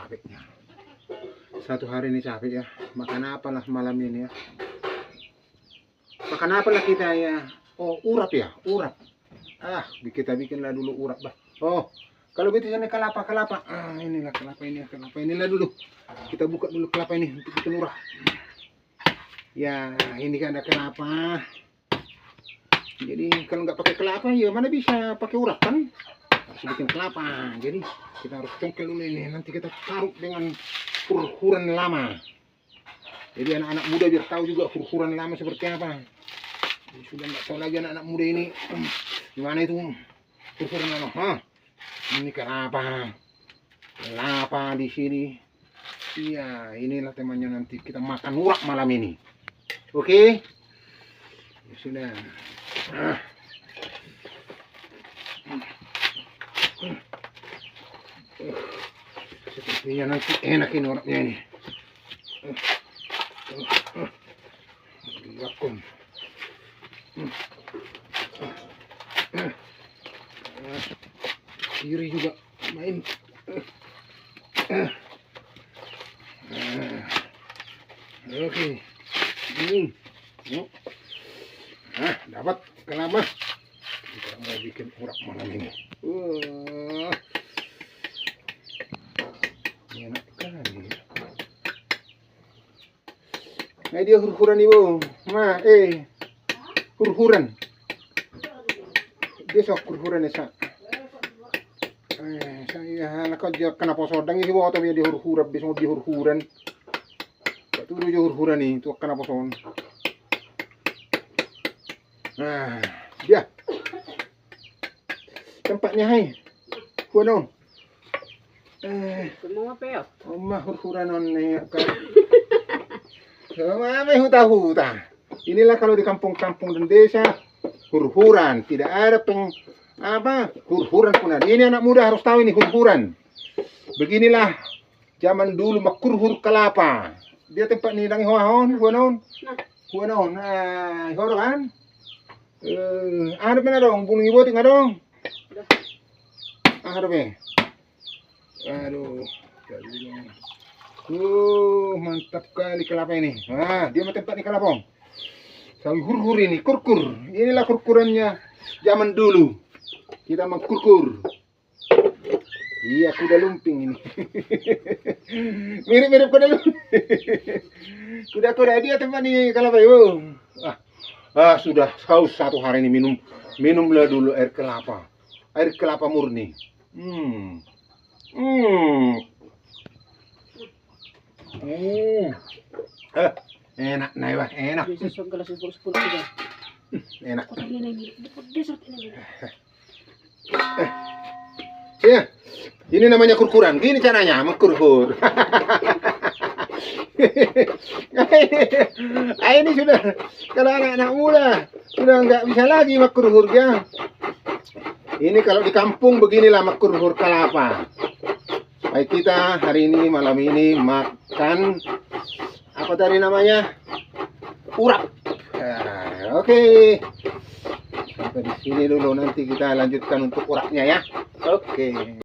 capeknya. Satu hari ini capek ya. Makan apalah malam ini ya? Makan apalah kita ya? Oh, urap ya, urap. Kita bikinlah dulu urap bah. Oh, kalau begitu sana kelapa. Inilah kelapa inilah dulu. Kita buka dulu kelapa ini untuk bikin urap. Ya, ini kan ada kelapa. Jadi kalau nggak pakai kelapa ya mana bisa pakai urap kan? Harus bikin kelapa. Jadi kita harus congkel dulu ini. Nanti kita taruh dengan hur-huran lama. Jadi anak-anak muda biar tahu juga hur-huran lama seperti apa. Jadi sudah nggak tahu lagi anak-anak muda ini gimana itu hur-huran lama. Ini kelapa di sini. Iya, inilah temannya nanti kita makan urap malam ini. Oke? Ya sudah. Sepertinya nanti enak ini urapnya ini. Vakum. Kiri juga main. Oke. Dapat kelapa. Kita mau bikin urap malam ini. Enak kali. Nah dia hur-huran ibu. Hur-huran. Besok hur-huran ya. Saya nak aja kenapa sodang ini bawa tapi dia hur-huran besok dia hur-huran. Tak turu dia hur-huran nih tu kenapa son. Dia tempatnya hai. Kuanon. Mau apa ya? Omah hur-huran on nih kan. Sama huta-huta. Inilah kalau di kampung-kampung dan desa hur-huran, tidak ada hur-huran pun ada. Ini anak muda harus tahu ini hur-huran. Beginilah zaman dulu makurhur kelapa. Dia tempat ni dang huahon, huanon. Horo kan? Ada pun dong, bunuh ibu tinggal dong. Ada pe. Aduh. Mantap kali kelapa ini. Dia mah tempat ni kelapa. Sambil hur-hur ini, kurkur. Inilah kurkurannya zaman dulu. Kita mengkurkur. Iya, kuda lumping ini. Mirip-mirip kuda lumping. Kuda-kuda dia tempat ni kelapa ibu. Sudah haus satu hari ini minumlah dulu air kelapa. Air kelapa murni. Enak nih bah, enak. Enak. Ya, ini namanya kurkuran. Gini caranya mengkurkur. Ini sudah kalau anak-anak muda sudah nggak bisa lagi makurhur ya. Ini kalau di kampung beginilah makurhur kelapa. Baik kita hari ini malam ini makan apa tadi namanya? Urap. Oke. Sampai di sini dulu nanti kita lanjutkan untuk urapnya ya. Oke.